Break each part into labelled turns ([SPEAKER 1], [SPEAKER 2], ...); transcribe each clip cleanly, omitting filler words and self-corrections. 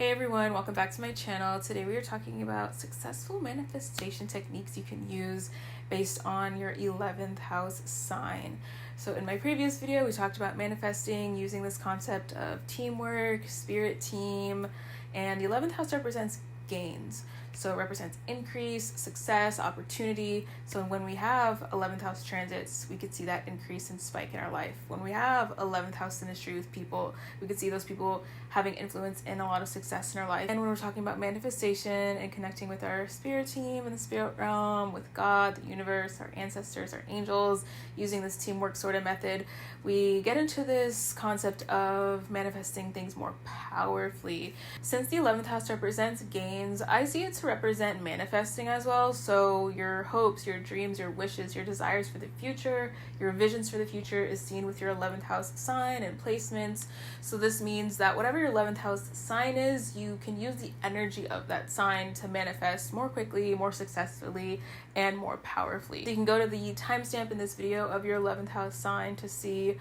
[SPEAKER 1] Hey everyone, welcome back to my channel. Today we are talking about successful manifestation techniques you can use based on your 11th house sign. So in my previous video, we talked about manifesting using this concept of teamwork, spirit team, and the 11th house represents gains. So it represents increase, success, opportunity. So when we have 11th house transits, we could see that increase and spike in our life. When we have 11th house synastry with people, we could see those people having influence and a lot of success in our life. And when we're talking about manifestation and connecting with our spirit team and the spirit realm, with God, the universe, our ancestors, our angels, using this teamwork sort of method, we get into this concept of manifesting things more powerfully. Since the 11th house represents gains, I see it to represent manifesting as well. So your hopes, your dreams, your wishes, your desires for the future, your visions for the future is seen with your 11th house sign and placements. So this means that whatever your 11th house sign is, you can use the energy of that sign to manifest more quickly, more successfully, and more powerfully. So you can go to the timestamp in this video of your 11th house sign to see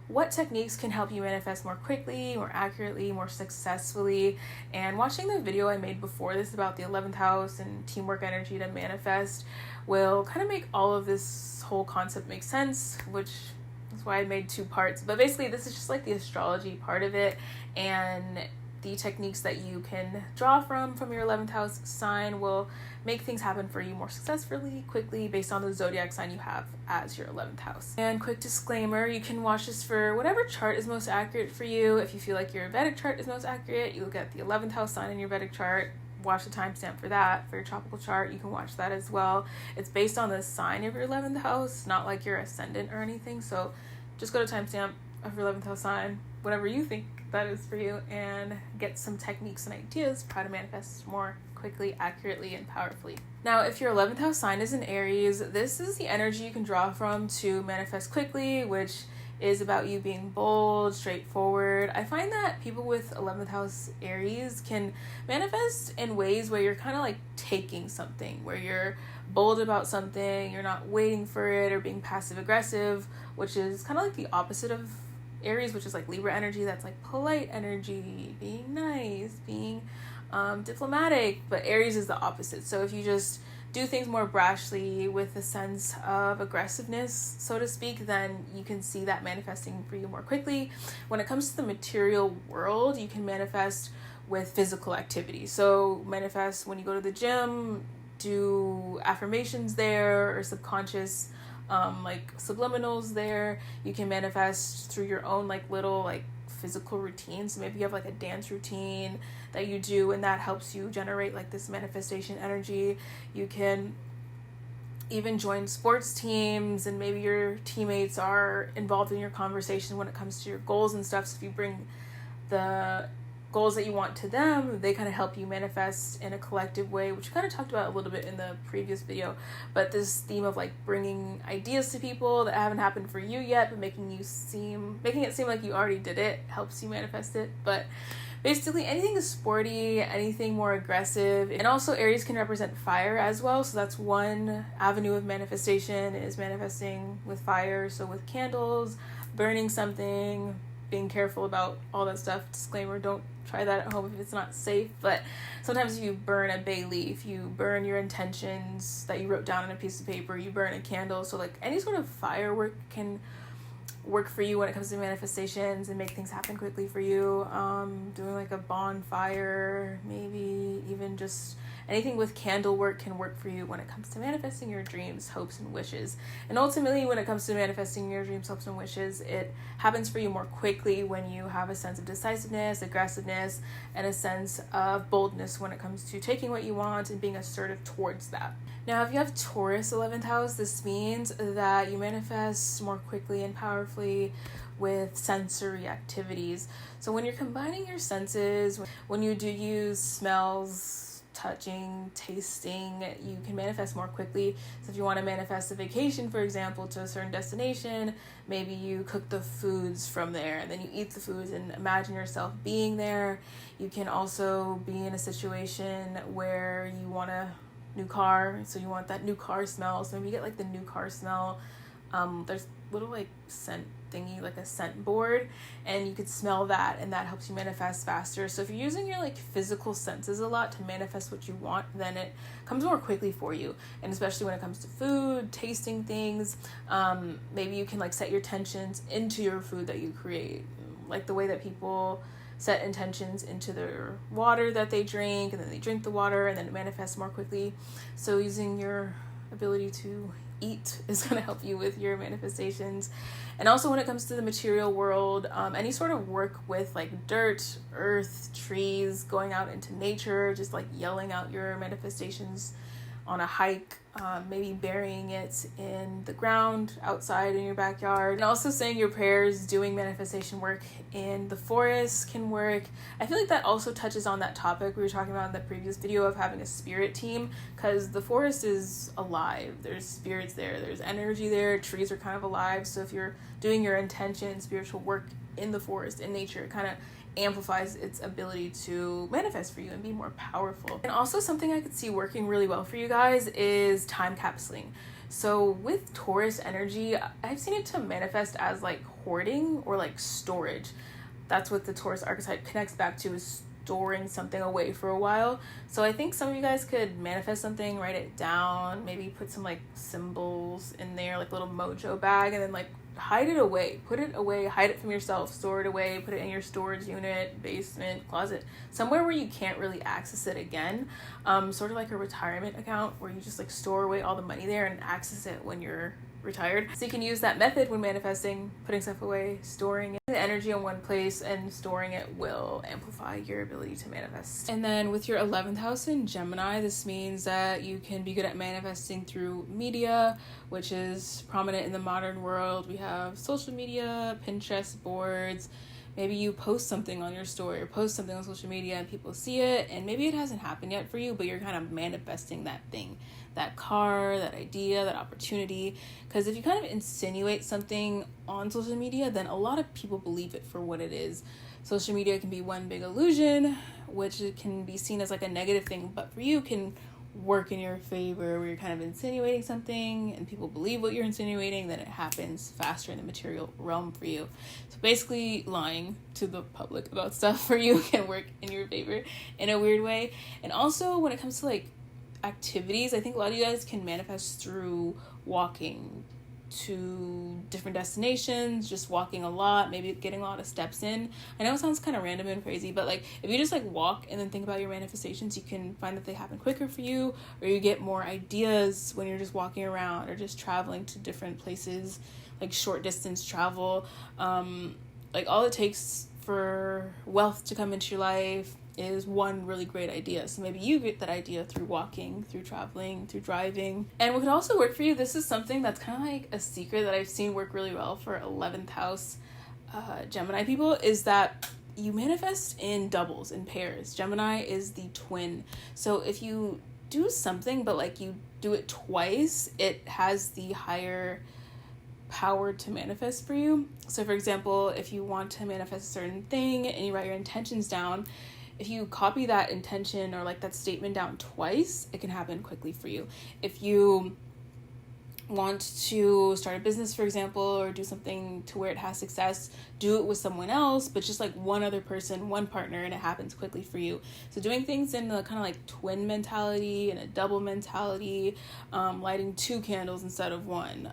[SPEAKER 1] what techniques can help you manifest more quickly, more accurately, more successfully. And watching the video I made before this about the 11th house and teamwork energy to manifest will kind of make all of this whole concept make sense, which is why I made two parts. But basically this is just like the astrology part of it, and the techniques that you can draw from your 11th house sign will make things happen for you more successfully, quickly, based on the zodiac sign you have as your 11th house. And quick disclaimer, you can watch this for whatever chart is most accurate for you. If you feel like your Vedic chart is most accurate, you look at the 11th house sign in your Vedic chart, watch the timestamp for that. For your tropical chart, you can watch that as well. It's based on the sign of your 11th house, not like your ascendant or anything. So just go to timestamp of your 11th house sign, whatever you think that is for you, and get some techniques and ideas for how to manifest more quickly, accurately, and powerfully. Now, if your 11th house sign is in Aries, this is the energy you can draw from to manifest quickly, which is about you being bold, straightforward. I find that people with 11th house Aries can manifest in ways where you're kind of like taking something, where you're bold about something, you're not waiting for it or being passive aggressive, which is kind of like the opposite of Aries, which is like Libra energy. That's like polite energy, being nice, being diplomatic. But Aries is the opposite. So if you just do things more brashly with a sense of aggressiveness, so to speak, then you can see that manifesting for you more quickly. When it comes to the material world, you can manifest with physical activity. So manifest when you go to the gym, do affirmations there, or subconscious like subliminals there. You can manifest through your own like little like physical routines. So maybe you have like a dance routine that you do, and that helps you generate like this manifestation energy. You can even join sports teams, and maybe your teammates are involved in your conversation when it comes to your goals and stuff. So if you bring the goals that you want to them, they kind of help you manifest in a collective way, which we kind of talked about a little bit in the previous video. But this theme of like bringing ideas to people that haven't happened for you yet, but making it seem like you already did it, helps you manifest it. But basically anything sporty, anything more aggressive. And also Aries can represent fire as well, so that's one avenue of manifestation, is manifesting with fire. So with candles, burning something, being careful about all that stuff. Disclaimer, don't try that at home if it's not safe. But sometimes if you burn a bay leaf, you burn your intentions that you wrote down on a piece of paper, you burn a candle. So like any sort of firework can work for you when it comes to manifestations and make things happen quickly for you. Doing like a bonfire, maybe even just anything with candle work can work for you when it comes to manifesting your dreams, hopes, and wishes. And ultimately, when it comes to manifesting your dreams, hopes, and wishes, it happens for you more quickly when you have a sense of decisiveness, aggressiveness, and a sense of boldness when it comes to taking what you want and being assertive towards that. Now, if you have Taurus 11th house, this means that you manifest more quickly and powerfully with sensory activities. So when you're combining your senses, when you do use smells, touching, tasting, you can manifest more quickly. So if you want to manifest a vacation, for example, to a certain destination, maybe you cook the foods from there and then you eat the foods and imagine yourself being there. You can also be in a situation where you want a new car, so you want that new car smell. So maybe you get like the new car smell. There's little like scent thingy, like a scent board, and you could smell that, and that helps you manifest faster. So if you're using your like physical senses a lot to manifest what you want, then it comes more quickly for you. And especially when it comes to food, tasting things, maybe you can like set your intentions into your food that you create, like the way that people set intentions into their water that they drink, and then they drink the water, and then it manifests more quickly. So using your ability to eat is going to help you with your manifestations. And also when it comes to the material world, any sort of work with like dirt, earth, trees, going out into nature, just like yelling out your manifestations on a hike, maybe burying it in the ground outside in your backyard, and also saying your prayers, doing manifestation work in the forest can work. I feel like that also touches on that topic we were talking about in the previous video of having a spirit team, because the forest is alive. There's spirits there, there's energy there, trees are kind of alive. So if you're doing your intention, spiritual work in the forest, in nature, it kind of amplifies its ability to manifest for you and be more powerful. And also something I could see working really well for you guys is time capsuling. So with Taurus energy, I've seen it to manifest as like hoarding or like storage. That's what the Taurus archetype connects back to, is storing something away for a while. So I think some of you guys could manifest something, write it down, maybe put some like symbols in there, like a little mojo bag, and then like hide it away, put it away, hide it from yourself, store it away, put it in your storage unit, basement, closet, somewhere where you can't really access it again. Sort of like a retirement account where you just like store away all the money there and access it when you're retired. So you can use that method when manifesting, putting stuff away, storing it. The energy in one place and storing it will amplify your ability to manifest. And then with your 11th house in Gemini, this means that you can be good at manifesting through media, which is prominent in the modern world. We have social media, Pinterest boards. Maybe you post something on your story or post something on social media and people see it, and maybe it hasn't happened yet for you, but you're kind of manifesting that thing, that car, that idea, that opportunity. Because if you kind of insinuate something on social media, then a lot of people believe it for what it is. Social media can be one big illusion, which can be seen as like a negative thing, but for you can work in your favor, where you're kind of insinuating something and people believe what you're insinuating, then it happens faster in the material realm for you. So basically lying to the public about stuff for you can work in your favor in a weird way. And also when it comes to like activities, I think a lot of you guys can manifest through walking to different destinations, just walking a lot, maybe getting a lot of steps in. I know it sounds kind of random and crazy, but like if you just like walk and then think about your manifestations, you can find that they happen quicker for you, or you get more ideas when you're just walking around or just traveling to different places, like short distance travel. Like all it takes for wealth to come into your life is one really great idea. So maybe you get that idea through walking, through traveling, through driving. And what could also work for you, this is something that's kind of like a secret that I've seen work really well for 11th house Gemini people, is that you manifest in doubles, in pairs. Gemini is the twin. So if you do something, but like you do it twice, it has the higher power to manifest for you. So for example, if you want to manifest a certain thing and you write your intentions down, if you copy that intention or like that statement down twice, it can happen quickly for you. If you want to start a business, for example, or do something to where it has success, do it with someone else, but just like one other person, one partner, and it happens quickly for you. So doing things in a kind of like twin mentality and a double mentality, lighting 2 candles instead of one,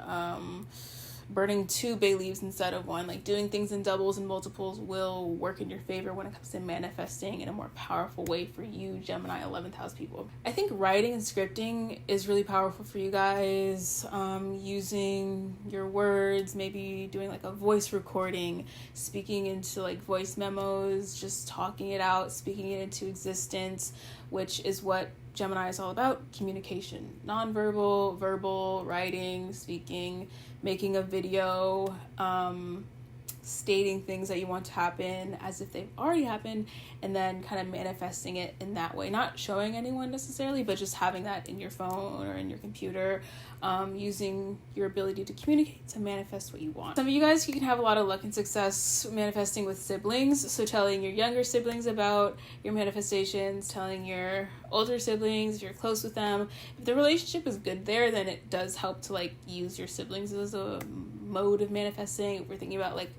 [SPEAKER 1] burning 2 bay leaves instead of one, like doing things in doubles and multiples will work in your favor when it comes to manifesting in a more powerful way for you, Gemini 11th house people. I think writing and scripting is really powerful for you guys. Using your words, maybe doing like a voice recording, speaking into like voice memos, just talking it out, speaking it into existence, which is what Gemini is all about: communication, nonverbal, verbal, writing, speaking, making a video, stating things that you want to happen as if they've already happened, and then kind of manifesting it in that way. Not showing anyone necessarily, but just having that in your phone or in your computer, using your ability to communicate to manifest what you want. Some of you guys, you can have a lot of luck and success manifesting with siblings. So telling your younger siblings about your manifestations, telling your older siblings if you're close with them. If the relationship is good there, then it does help to like use your siblings as a mode of manifesting, if we're thinking about like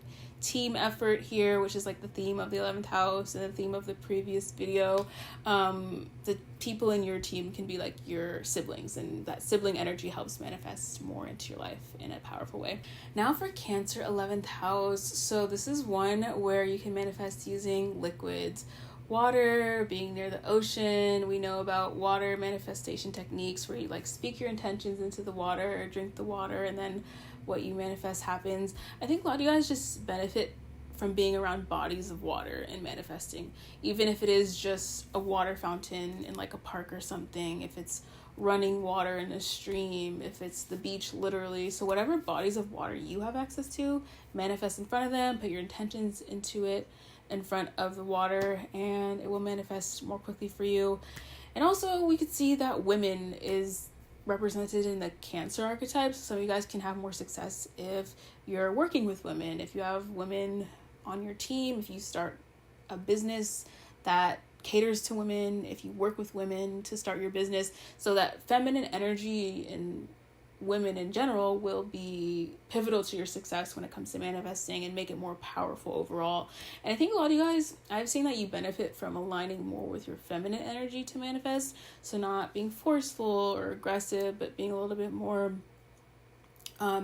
[SPEAKER 1] team effort here, which is like the theme of the 11th house and the theme of the previous video, the people in your team can be like your siblings, and that sibling energy helps manifest more into your life in a powerful way. Now for Cancer 11th house, so this is one where you can manifest using liquids. Water, being near the ocean. We know about water manifestation techniques where you like speak your intentions into the water or drink the water, and then what you manifest happens. I think a lot of you guys just benefit from being around bodies of water and manifesting, even if it is just a water fountain in like a park or something, if it's running water in a stream, if it's the beach literally. So whatever bodies of water you have access to, manifest in front of them, put your intentions into it in front of the water, and it will manifest more quickly for you. And also we could see that women is represented in the Cancer archetypes, so you guys can have more success if you're working with women, if you have women on your team, if you start a business that caters to women, if you work with women to start your business. So that feminine energy and women in general will be pivotal to your success when it comes to manifesting and make it more powerful overall. And I think a lot of you guys, I've seen that you benefit from aligning more with your feminine energy to manifest. So not being forceful or aggressive, but being a little bit more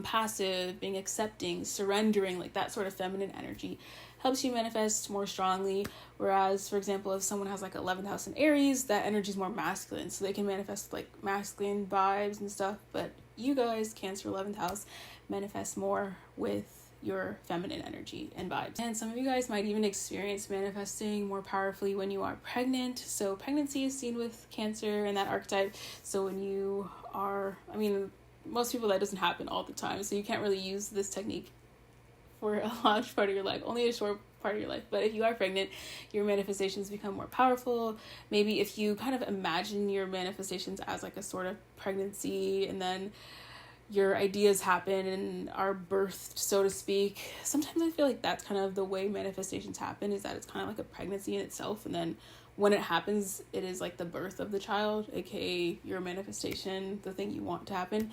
[SPEAKER 1] passive, being accepting, surrendering, like that sort of feminine energy helps you manifest more strongly. Whereas, for example, if someone has like 11th house in Aries, that energy is more masculine, so they can manifest like masculine vibes and stuff. But you guys, Cancer 11th house, manifest more with your feminine energy and vibes. And some of you guys might even experience manifesting more powerfully when you are pregnant. So pregnancy is seen with Cancer and that archetype. So when you are, I mean, most people that doesn't happen all the time, so you can't really use this technique for a large part of your life, only a short part of your life. But if you are pregnant, your manifestations become more powerful. Maybe if you kind of imagine your manifestations as like a sort of pregnancy, and then your ideas happen and are birthed, so to speak. Sometimes I feel like that's kind of the way manifestations happen, is that it's kind of like a pregnancy in itself, and then when it happens, it is like the birth of the child, aka your manifestation, the thing you want to happen.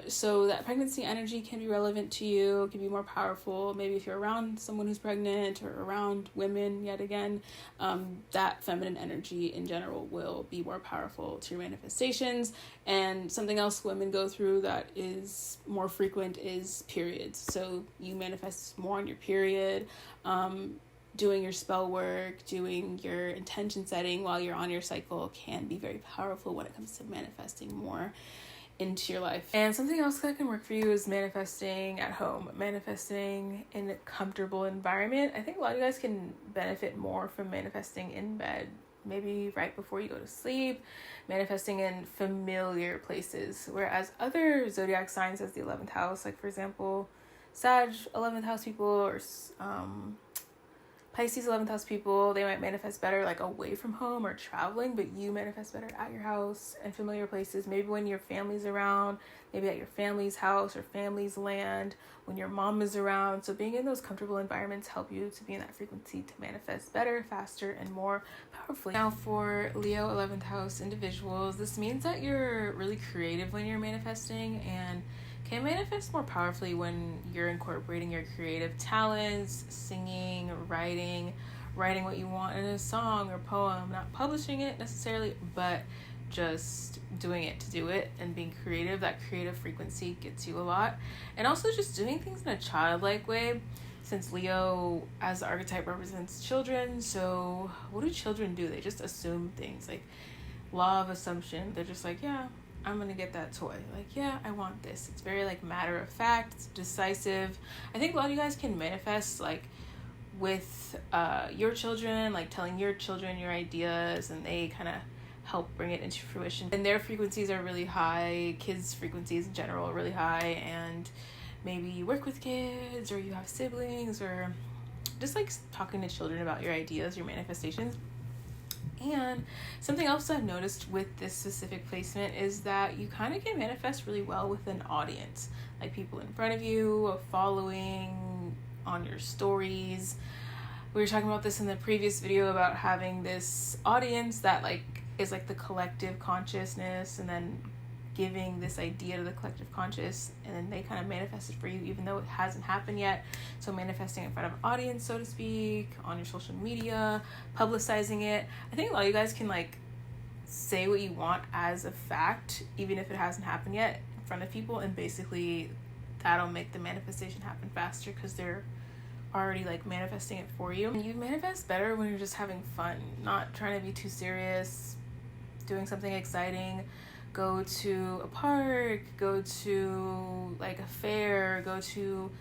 [SPEAKER 1] So that pregnancy energy can be relevant to you, can be more powerful. Maybe if you're around someone who's pregnant or around women, yet again, that feminine energy in general will be more powerful to your manifestations. And something else women go through that is more frequent is periods. So you manifest more on your period. Doing your spell work, doing your intention setting while you're on your cycle can be very powerful when it comes to manifesting more into your life. And something else that can work for you is manifesting at home, manifesting in a comfortable environment. I think a lot of you guys can benefit more from manifesting in bed, maybe right before you go to sleep, manifesting in familiar places. Whereas other zodiac signs as the 11th house, like for example, Sag 11th house people, or Pisces 11th house people, they might manifest better like away from home or traveling, but you manifest better at your house and familiar places. Maybe when your family's around, maybe at your family's house or family's land, when your mom is around. So being in those comfortable environments help you to be in that frequency to manifest better, faster, and more powerfully. Now for Leo 11th house individuals, this means that you're really creative when you're manifesting, and can manifest more powerfully when you're incorporating your creative talents, singing, writing what you want in a song or poem, not publishing it necessarily, but just doing it to do it and being creative. That creative frequency gets you a lot. And also just doing things in a childlike way, since Leo as the archetype represents children. So what do children do? They just assume things, like law of assumption. They're just like, yeah, I'm gonna get that toy. Like, yeah, I want this. It's very like matter of fact, it's decisive. I think a lot of you guys can manifest like with your children, like telling your children your ideas, and they kind of help bring it into fruition. And their frequencies are really high, kids' frequencies in general are really high, and maybe you work with kids or you have siblings, or just like talking to children about your ideas, your manifestations. And something else I've noticed with this specific placement is that you kind of can manifest really well with an audience, like people in front of you, a following on your stories. We were talking about this in the previous video about having this audience that like is like the collective consciousness, and then giving this idea to the collective conscious, and then they kind of manifest it for you even though it hasn't happened yet. So manifesting in front of an audience, so to speak, on your social media, publicizing it. I think a lot of you guys can like say what you want as a fact even if it hasn't happened yet in front of people, and basically that'll make the manifestation happen faster because they're already like manifesting it for you. And you manifest better when you're just having fun, not trying to be too serious, doing something exciting. Go to a park, go to like a fair, go to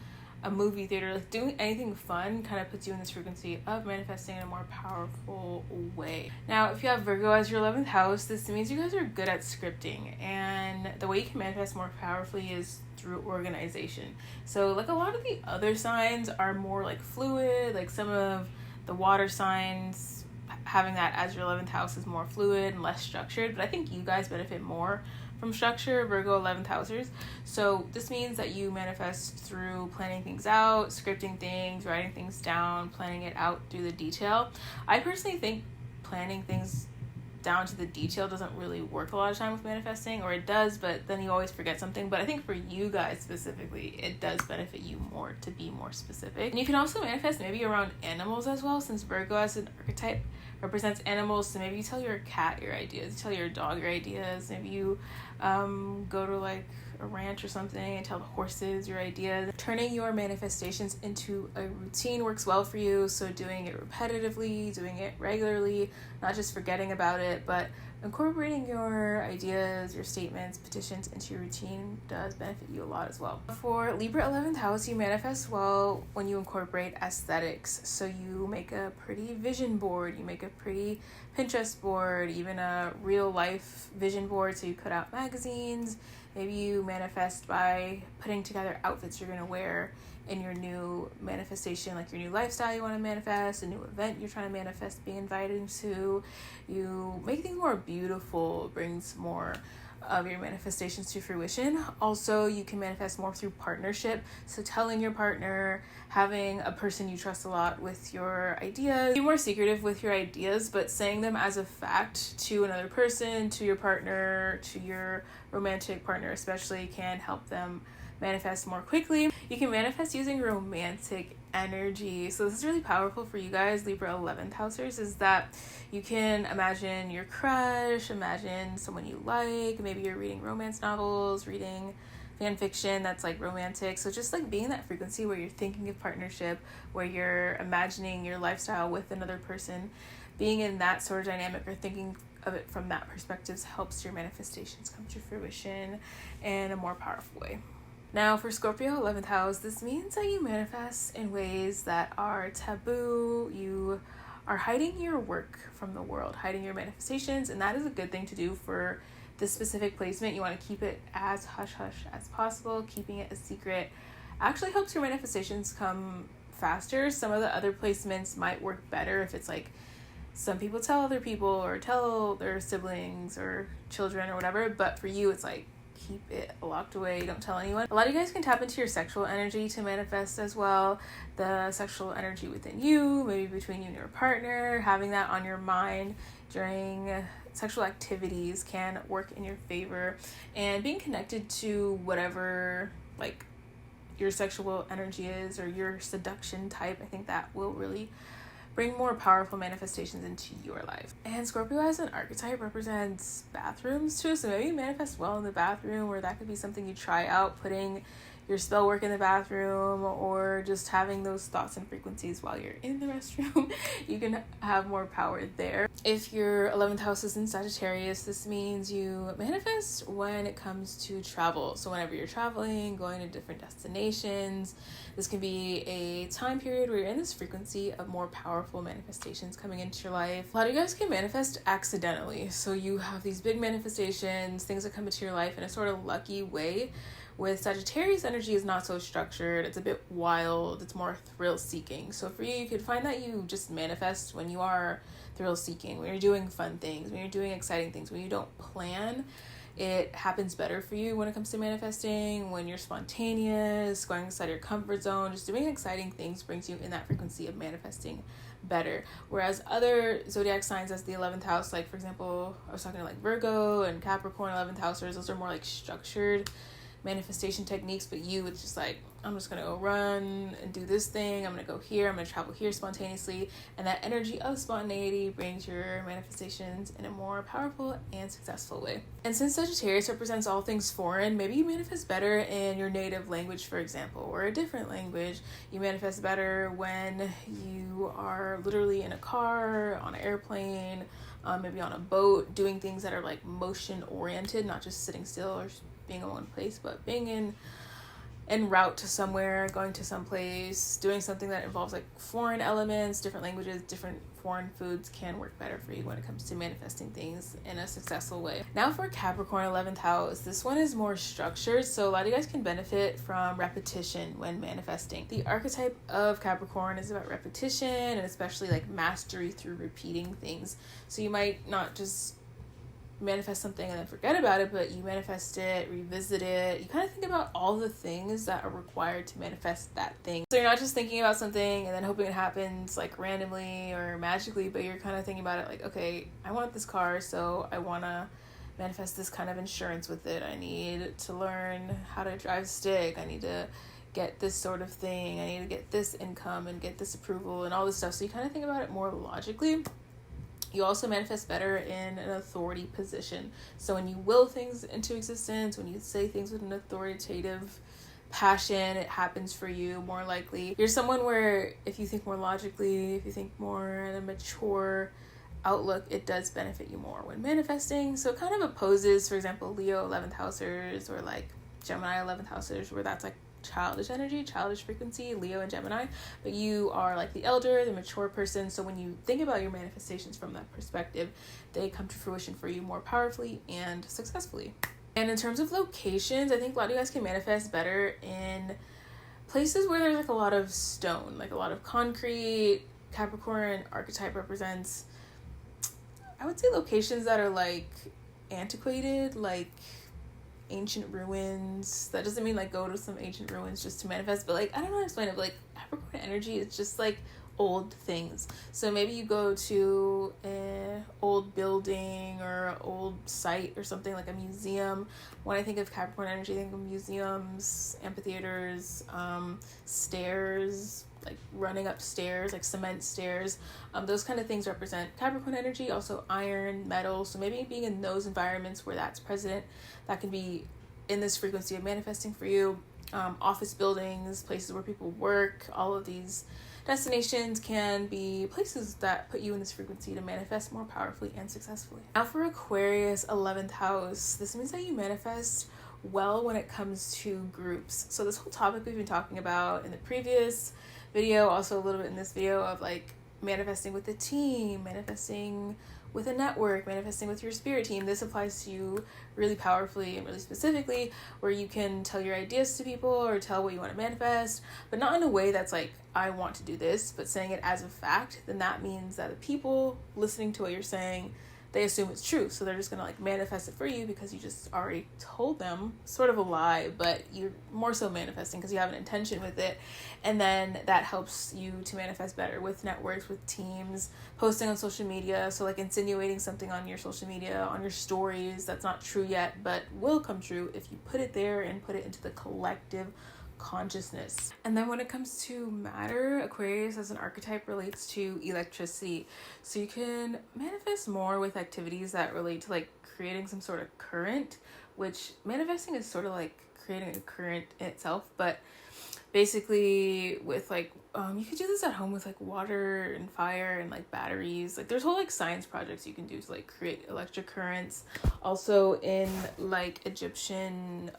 [SPEAKER 1] a movie theater. Like doing anything fun kind of puts you in this frequency of manifesting in a more powerful way. Now, if you have Virgo as your 11th house, this means you guys are good at scripting, and the way you can manifest more powerfully is through organization. So like a lot of the other signs are more like fluid, like some of the water signs having that as your 11th house is more fluid and less structured, but I think you guys benefit more from structure, Virgo 11th housers. So this means that you manifest through planning things out, scripting things, writing things down, planning it out through the detail. I personally think planning things down to the detail doesn't really work a lot of time with manifesting, or it does, but then you always forget something. But I think for you guys specifically, it does benefit you more to be more specific. And you can also manifest maybe around animals as well, since Virgo as an archetype represents animals. So maybe you tell your cat your ideas, you tell your dog your ideas, maybe you go to like a ranch or something and tell the horses your ideas. Turning your manifestations into a routine works well for you. So doing it repetitively, doing it regularly, not just forgetting about it, but incorporating your ideas, your statements, petitions into your routine does benefit you a lot as well. For Libra 11th house, you manifest well when you incorporate aesthetics. So you make a pretty vision board, you make a pretty Pinterest board, even a real life vision board. So you cut out magazines. Maybe you manifest by putting together outfits you're going to wear in your new manifestation, like your new lifestyle you want to manifest, a new event you're trying to manifest being invited to. You make things more beautiful, brings more of your manifestations to fruition. Also, you can manifest more through partnership. So telling your partner, having a person you trust a lot with your ideas. Be more secretive with your ideas, but saying them as a fact to another person, to your partner, to your romantic partner especially, can help them manifest more quickly. You can manifest using romantic energy. So this is really powerful for you guys, Libra 11th housers, is that you can imagine your crush, imagine someone you like. Maybe you're reading romance novels, reading fan fiction that's like romantic. So just like being in that frequency where you're thinking of partnership, where you're imagining your lifestyle with another person, being in that sort of dynamic or thinking of it from that perspective helps your manifestations come to fruition in a more powerful way. Now for Scorpio 11th house, this means that you manifest in ways that are taboo. You are hiding your work from the world, hiding your manifestations, and that is a good thing to do for this specific placement. You want to keep it as hush-hush as possible. Keeping it a secret actually helps your manifestations come faster. Some of the other placements might work better if it's like some people tell other people or tell their siblings or children or whatever, but for you it's like keep it locked away, don't tell anyone. A lot of you guys can tap into your sexual energy to manifest as well. The sexual energy within you, maybe between you and your partner, having that on your mind during sexual activities can work in your favor. And being connected to whatever like your sexual energy is or your seduction type, I think that will really bring more powerful manifestations into your life. And Scorpio as an archetype represents bathrooms too, so maybe you manifest well in the bathroom, or that could be something you try out, putting your spell work in the bathroom, or just having those thoughts and frequencies while you're in the restroom. You can have more power there. If your 11th house is in Sagittarius, this means you manifest when it comes to travel. So whenever you're traveling, going to different destinations, this can be a time period where you're in this frequency of more powerful manifestations coming into your life. A lot of you guys can manifest accidentally. So you have these big manifestations, things that come into your life in a sort of lucky way. With Sagittarius, energy is not so structured. It's a bit wild. It's more thrill-seeking. So for you, you could find that you just manifest when you are thrill-seeking, when you're doing fun things, when you're doing exciting things, when you don't plan. It happens better for you when it comes to manifesting, when you're spontaneous, going outside your comfort zone, just doing exciting things brings you in that frequency of manifesting better. Whereas other zodiac signs as the 11th house, like for example, I was talking to like Virgo and Capricorn 11th housers, those are more like structured manifestation techniques, but you, it's just like, I'm just gonna go run and do this thing, I'm gonna go here, I'm gonna travel here spontaneously, and that energy of spontaneity brings your manifestations in a more powerful and successful way. And since Sagittarius represents all things foreign, maybe you manifest better in your native language, for example, or a different language. You manifest better when you are literally in a car, on an airplane, maybe on a boat, doing things that are like motion oriented, not just sitting still or being in one place, but being en route to somewhere, going to some place, doing something that involves like foreign elements, different languages, different foreign foods can work better for you when it comes to manifesting things in a successful way. Now for Capricorn 11th house, this one is more structured, so a lot of you guys can benefit from repetition when manifesting. The archetype of Capricorn is about repetition, and especially like mastery through repeating things. So you might not just manifest something and then forget about it, but you manifest it, revisit it. You kind of think about all the things that are required to manifest that thing. So you're not just thinking about something and then hoping it happens like randomly or magically, but you're kind of thinking about it like, okay, I want this car, so I want to manifest this kind of insurance with it. I need to learn how to drive stick. I need to get this sort of thing. I need to get this income and get this approval and all this stuff. So you kind of think about it more logically. You also manifest better in an authority position. So when you will things into existence, when you say things with an authoritative passion, it happens for you more likely. You're someone where if you think more logically, if you think more in a mature outlook, it does benefit you more when manifesting. So it kind of opposes, for example, Leo 11th housers or like Gemini 11th housers, where that's like childish energy, childish frequency, Leo and Gemini, but you are like the elder, the mature person. So when you think about your manifestations from that perspective, they come to fruition for you more powerfully and successfully. And in terms of locations, I think a lot of you guys can manifest better in places where there's like a lot of stone, like a lot of concrete. Capricorn archetype represents, I would say, locations that are like antiquated, like ancient ruins. That doesn't mean like go to some ancient ruins just to manifest, but like, I don't know how to explain it, but like Capricorn energy is just like old things. So maybe you go to an old building or old site or something, like a museum. When I think of Capricorn energy, I think of museums, amphitheaters, stairs, like running up stairs, like cement stairs. Those kind of things represent Capricorn energy. Also iron, metal. So maybe being in those environments where that's present, that can be in this frequency of manifesting for you. Office buildings, places where people work, all of these destinations can be places that put you in this frequency to manifest more powerfully and successfully. Now for Aquarius 11th house, this means that you manifest well when it comes to groups. So this whole topic we've been talking about in the previous video, also a little bit in this video, of like manifesting with a team, manifesting with a network, manifesting with your spirit team. This applies to you really powerfully and really specifically, where you can tell your ideas to people or tell what you want to manifest, but not in a way that's like, I want to do this, but saying it as a fact. Then that means that the people listening to what you're saying, they assume it's true. So they're just going to like manifest it for you because you just already told them, sort of a lie, but you're more so manifesting because you have an intention with it. And then that helps you to manifest better with networks, with teams, posting on social media. So like insinuating something on your social media, on your stories that's not true yet, but will come true if you put it there and put it into the collective consciousness. And then when it comes to matter, Aquarius as an archetype relates to electricity. So you can manifest more with activities that relate to like creating some sort of current, which manifesting is sort of like creating a current in itself, but basically with like you could do this at home with like water and fire and like batteries. Like there's whole like science projects you can do to like create electric currents. Also in like Egyptian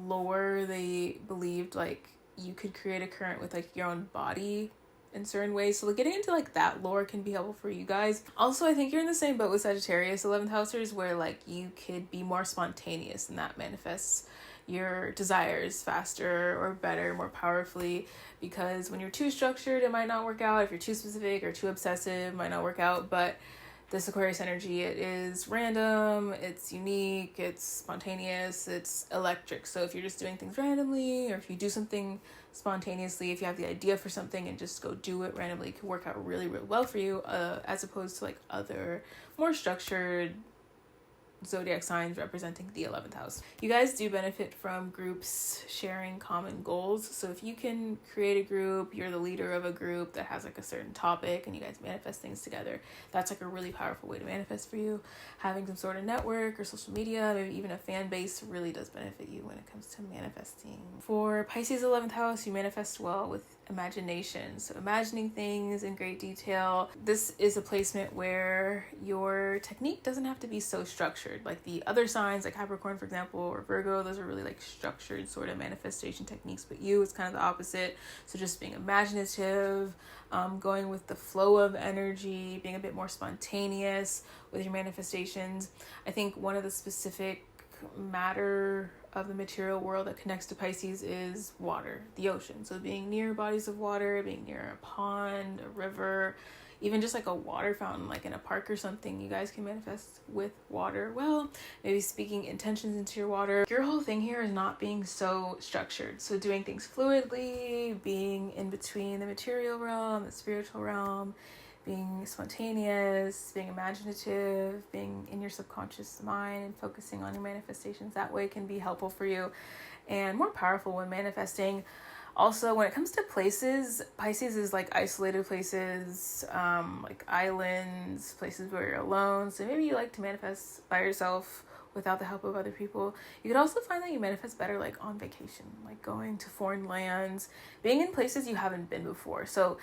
[SPEAKER 1] lore, they believed like you could create a current with like your own body in certain ways. So like getting into like that lore can be helpful for you guys. Also, I think you're in the same boat with Sagittarius 11th housers, where like you could be more spontaneous, and that manifests your desires faster or better, more powerfully, because when you're too structured, it might not work out. If you're too specific or too obsessive, it might not work out. But this Aquarius energy. It is random, it's unique, it's spontaneous, it's electric. So if you're just doing things randomly, or if you do something spontaneously, if you have the idea for something and just go do it randomly, it can work out really, really well for you, as opposed to like other more structured zodiac signs representing the 11th house. You guys do benefit from groups sharing common goals. So if you can create a group, you're the leader of a group that has like a certain topic and you guys manifest things together, that's like a really powerful way to manifest for you. Having some sort of network or social media, maybe even a fan base, really does benefit you when it comes to manifesting. For Pisces 11th house, you manifest well with imagination. So imagining things in great detail. This is a placement where your technique doesn't have to be so structured. Like the other signs, like Capricorn, for example, or Virgo, those are really like structured sort of manifestation techniques, but you, it's kind of the opposite. So just being imaginative, going with the flow of energy, being a bit more spontaneous with your manifestations. I think one of the specific matter of the material world that connects to Pisces is water, the ocean. So being near bodies of water, being near a pond, a river, even just like a water fountain, like in a park or something, you guys can manifest with water. Well, maybe speaking intentions into your water. Your whole thing here is not being so structured. So doing things fluidly, being in between the material realm, the spiritual realm, being spontaneous, being imaginative, being in your subconscious mind and focusing on your manifestations that way can be helpful for you and more powerful when manifesting. Also, when it comes to places, Pisces is like isolated places, like islands, places where you're alone. So maybe you like to manifest by yourself without the help of other people. You could also find that you manifest better like on vacation, like going to foreign lands, being in places you haven't been before. So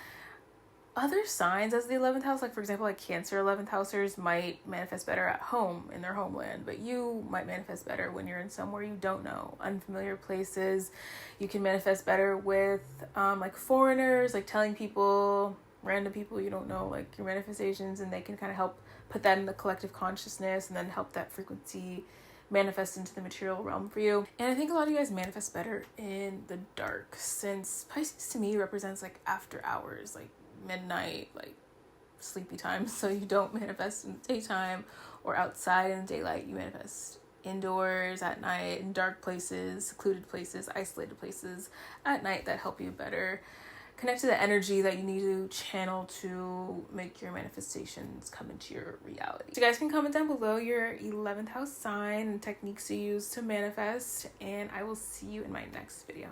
[SPEAKER 1] other signs as the 11th house, like for example, like Cancer 11th housers might manifest better at home in their homeland, but you might manifest better when you're in somewhere you don't know, unfamiliar places. You can manifest better with like foreigners, like telling people, random people you don't know, like your manifestations, and they can kind of help put that in the collective consciousness and then help that frequency manifest into the material realm for you. And I think a lot of you guys manifest better in the dark, since Pisces to me represents like after hours, like midnight, like sleepy time. So you don't manifest in the daytime or outside in the daylight. You manifest indoors at night, in dark places, secluded places, isolated places at night that help you better connect to the energy that you need to channel to make your manifestations come into your reality. So you guys can comment down below your 11th house sign and techniques you use to manifest, and I will see you in my next video.